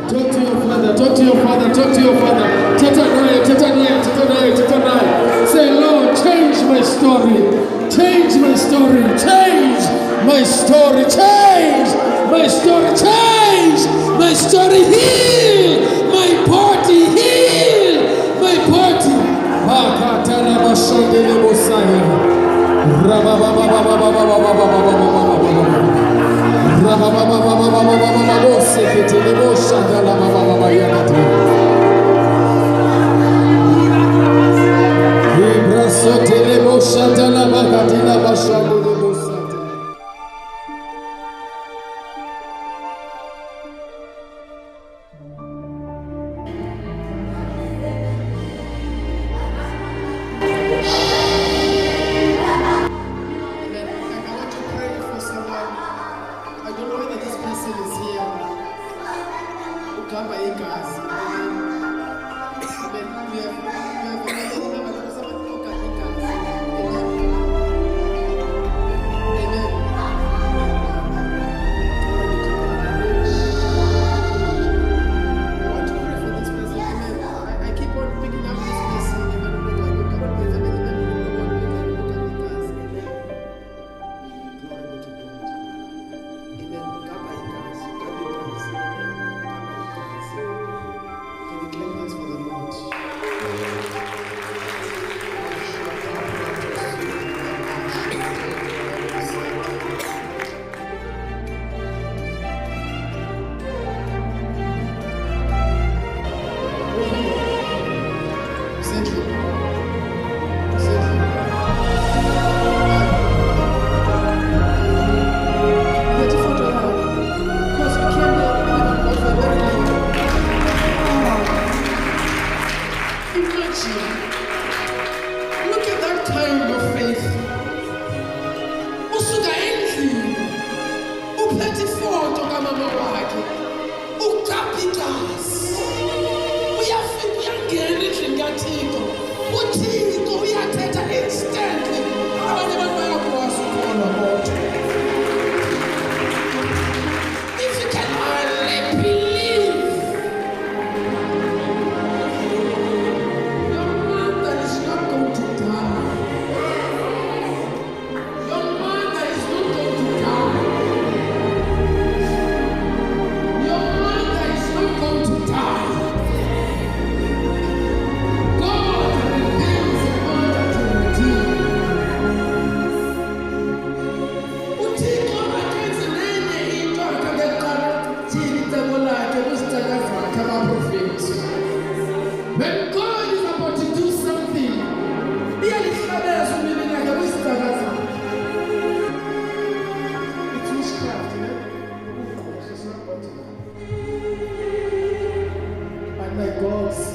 Talk to your father. Talk to your father. Talk to your father. Tatanai. Say, Lord, change my story. Change my story. Change my story. Change my story. Change my story. Heal my party. Heal my party. Makatana bashandele bosaya.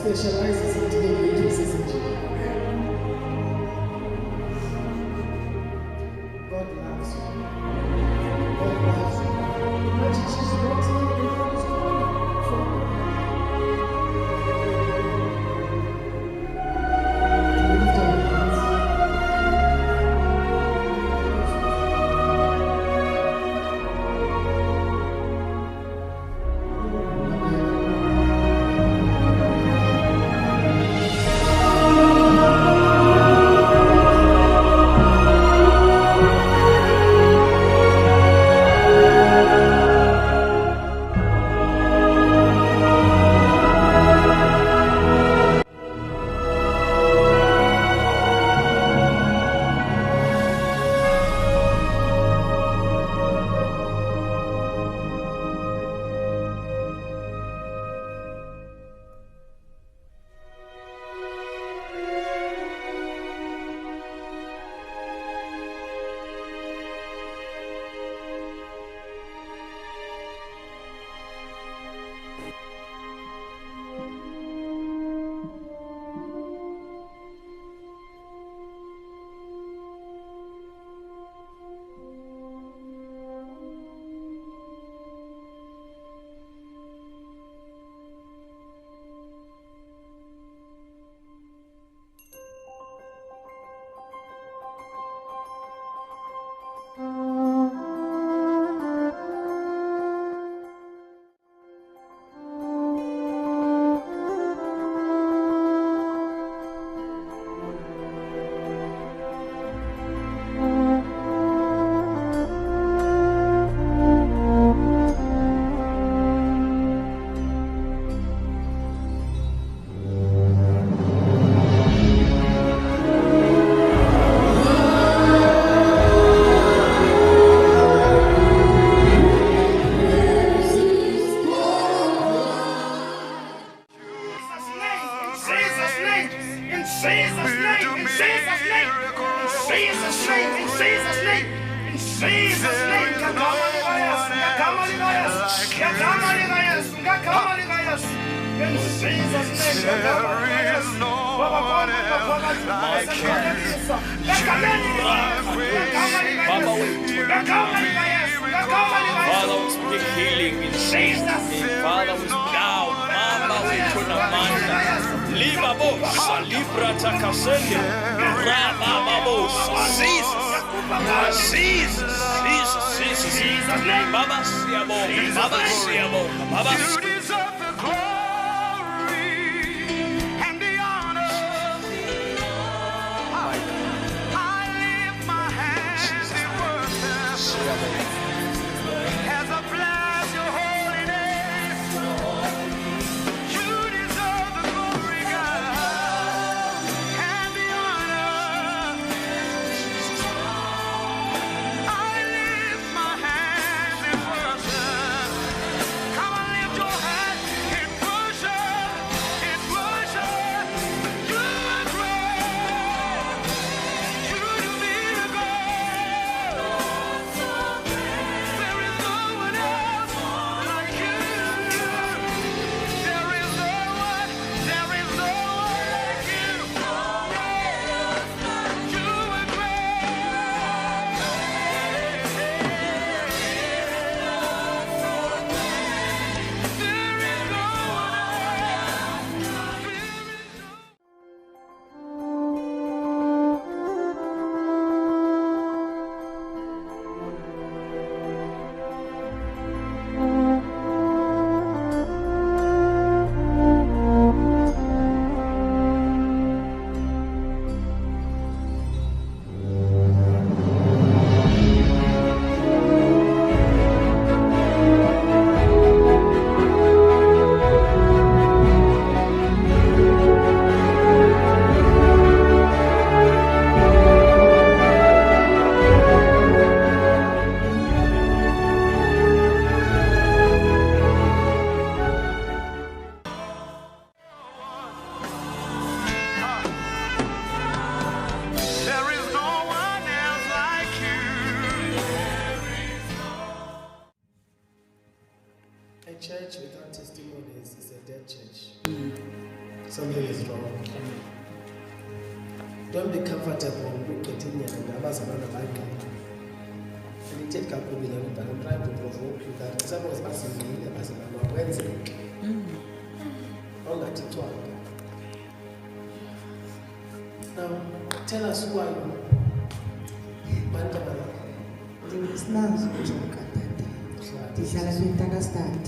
Specializes in taking cases in jail. God loves you. God loves you. Imagine she's not for Father, we speak healing in Jesus' name. Father, we down. Mama, we put a man. Liba bosa, libra takasende. Rama babosa. Jesus. Baba siamo. Baba. You deserve the glory and the honor. I lift my hands in worship as I bless your holy name. You deserve the glory, God, and the honor. I lift my hands in worship. Come on, lift your hands in worship. You are great. You do miracles. There is no one else like you. There is no one like you. You are There is no one else like you. A church without testimonies is a dead church. Something is wrong. Don't be comfortable getting your numbers around the Bible. And you take up with them, but I'm trying to provoke you that some of us in the Wednesday. All at it. Now, tell us who are you? Mandamana. Ndingesinazo njengokatata ndihlala eTakastad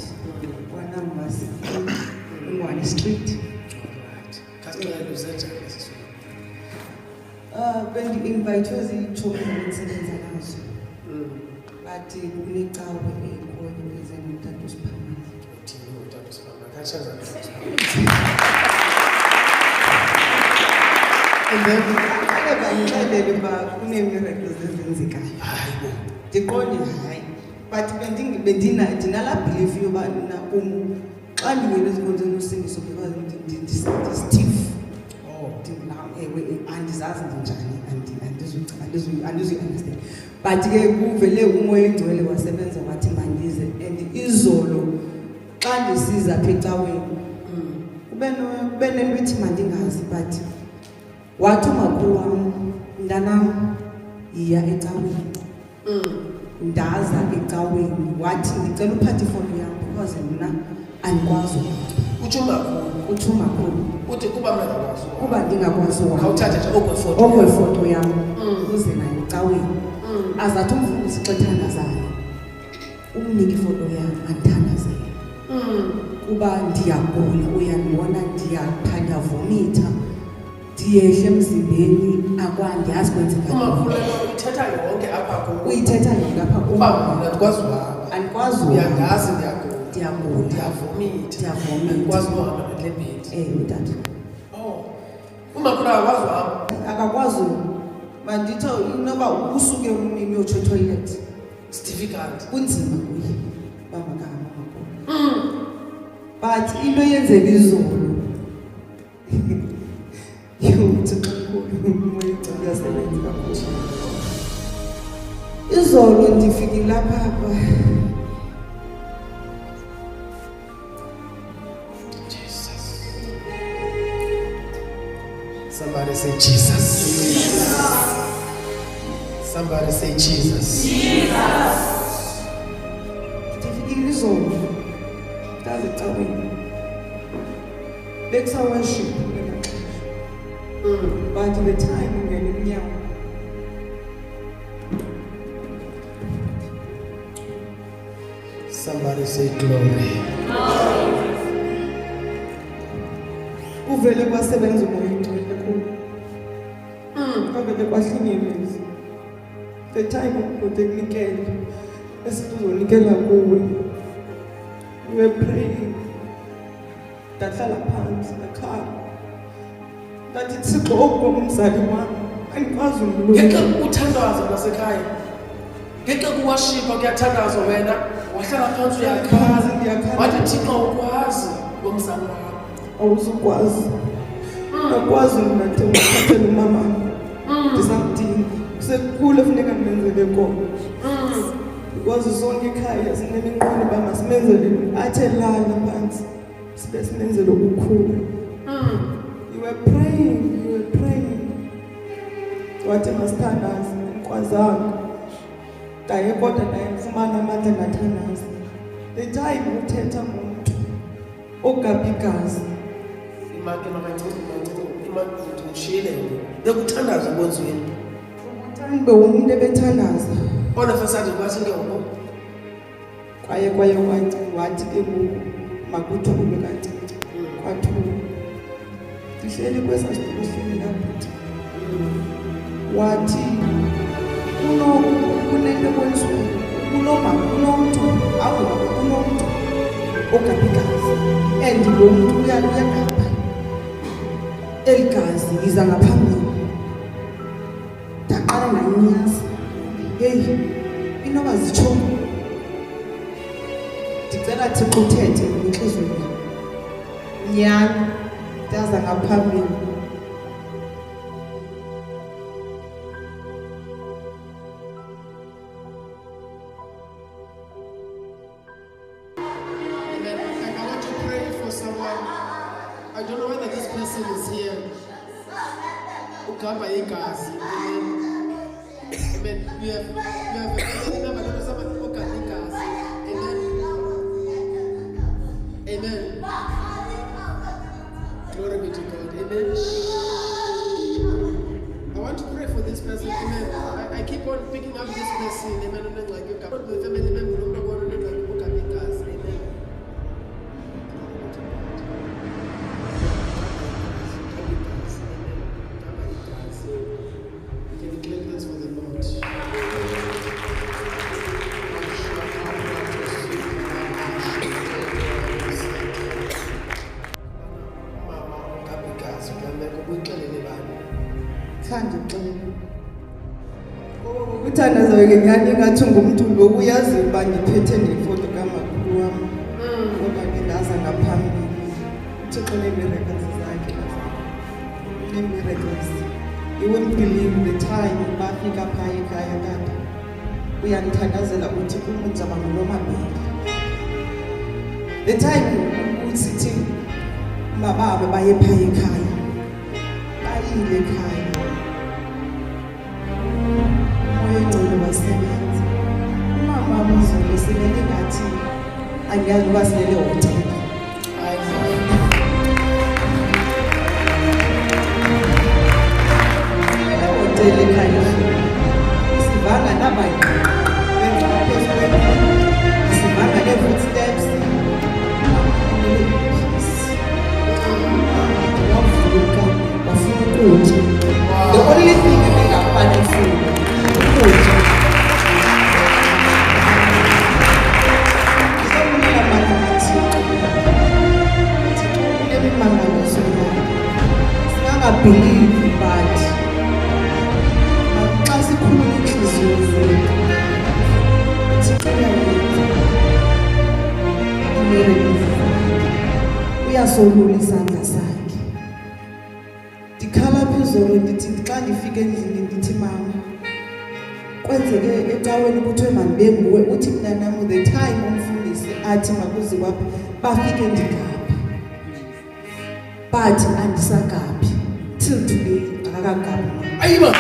kwanamba 1 Street. Bendi-invayithwe ziitshomi endisebenza nazo bathi kunecawe ekhoyo eze nomtata uSiphamane. And then bandixelele uba kuneemiracles ezenzekayo. Ndiqonde hayi, but ndinalaa belief yoba xa ndingena ezinkonzweni usindiso because ndistif. Ewe andizazi ndinjani andizuyi-understand, but ke kuvele umoya engcwele wasebenza wathi mandize. And izolo xa ndisiza apha ecaweni kube nento ithi mandingazi, but wathi umakhulu wam, mntanam yiya ecaweni. Ndaza ecaweni wathi ndicela uphathe ifowuni yam because mna andikwazi uthi umakhulu Uthi kuba mngakwazi. kuba ndingakwazi Khawuthathe nje okwefoto yam ukuze nayo ecaweni azathi umfuna usixethandazayo umnike ifoto yam andithandazele kuba ndiyagula, uyandibona ndiyavomitha, ndiyehle emzimbeni, akwandiyazi kwenzeka umakhulu uyithetha yonke apha kuwe. uyithetha yonke apha kuwe. Andikwazi uhamba. Andikwazi Uyangazi ndiyagula, ndiyavomita. Andikwazi uhamba nalebhedi. Utata. Umakhulu akakwazi uhamba. Akakwazi. Manditsho inoba usuke umnini uyotsho etoilet. It's difficult. Kunzima kuye uba makahamba umakhulu. But into eyenzeka izolo uThixo uyasebenza kakhulu. Izolo ndifikile lapha. Somebody say Jesus. Somebody say Jesus. Ndifikile izolo. Ndazi caweni. Bekusa worship. But the time ngene emnyango. Somebody say glory. Uvele kwasebenza umoya ingcwele kakhulu. Kavele kwahlinyeleza. The time ukunikela esituzonikela kuwe. We were praying. Ndahlala phansi ngakhala. Ndathi Thixo okumzali wami angikwazi Ngeke ukulungisa. uthandaza nasekhaya. Ngeke kuwashipa kuyathandaza wena. Wahlala phansi uyakhala. Ndiyakhala. Wathi Thixo ukwazi ngomzali wakho. Awuzukwazi. Akwazi ngathi ngithathele umama. Ndisamdinga. Sekukhule funeka ngimenzele kona. Because zonke ekhaya sineminqweno bama simenzele athe lala phansi. Sibe simenzele ukukhula. You were praying. Wathi masithandaze ngikwazanga. Kaye kodwa naye ngifumana amandla ngathandaza. The time uthetha umuntu ogapha igazi. Imake makancane imaqhudu ngishile. Bekuthandaza bonzweni. Uthande umuntu ebethandaza. Ona fasade kwathi ngeke Kwaye wathi ke makuthule kancinci. Kwathula. Ndihleli kwesasitulo sihleli lapha. Wathi kunento kwenziwe kunomuntu ogapha igazi and lo muntu uyagapha eligazi liza ngaphambili. Ndaqala nganyaza. Hey, inoba zitsho ndicela Thixo uthethe inhliziyo yami. Nyani ndaza ngaphambili. Amen. I want to pray for someone. I don't know whether this person is here. Ugamba igazi. Amen. We have someone who ugamba igazi. Amen. Glory be to God. Amen. I want to pray for this person. Amen. I keep on picking up this person. Amen. Like you come the family member who don't want to like ugamba igazi. Amen. Uthandaza ke ngani ngathi ngumuntu lo uyazi uba ngiphethe nefoto kaMakhulu wami. Kodwa ke ndaza ngaphambili. Uthixo nemiracles zakhe. Nemiracles. You won't believe the time bafika phaya ekhaya kade. Uyandithandazela uthi umuntu zaba nguNomabili. The time uthi mababa baye phaya ekhaya. Bayile ekhaya. Ingcilo wasebenza. Umama wamuzulu silele ngathi angiyazi uba silele hotel. Hotel ekhaya. Sivanga nabantu. Sivanga ne-footsteps. Wavuka, wafuna ukutya. The only thing engingafani food. Believe but xa sikhuluma inhliziyo zethu uyasolula isandla sakhe. Ndikhala phezulu ndithi xa ndifika endlini ndithi mama kwenzeke ecaweni kuthiwe mandibenguwe uthi mna nam the time umfundisi athi makuze kwapha bafike ndigapha but andisagaphi till today akakagaphi. Ayiba.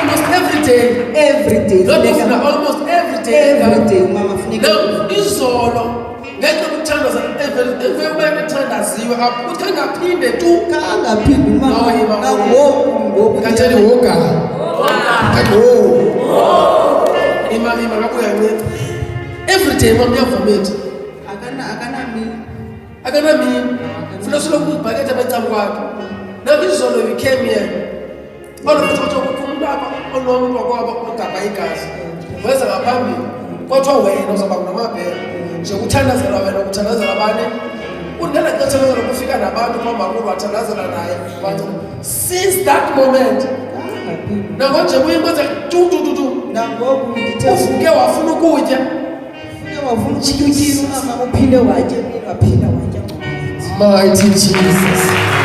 Almost every day. Not even almost every day. Mama funeka. Now, izolo ngeke kuthandaza evele thandaziwe uthanda phinde tu Kangaphindi mama ngoku katheni woga. Ima ngakuyanceda. Every day mama uyavometa. Akana mini. Funa siloku ibhakethe becam kwakhe. Now izolo we came here. Olufutho umuntu apha onomuntu wakwabo ogaba igazi. Weza ngaphambili. Kodwa wena uzoba namabhele. Nje ukuthandazela wena ukuthandazela abanye. Ungena kuthandazela kufika nabantu kwamba kulo wathandazela naye. Since that moment. Nako nje kuyingoze tu. nangoku ndithe Uvuke wafuna ukutya. wafuna uchikichiki mama uphinde watye ngaphinda watya. Mighty Jesus.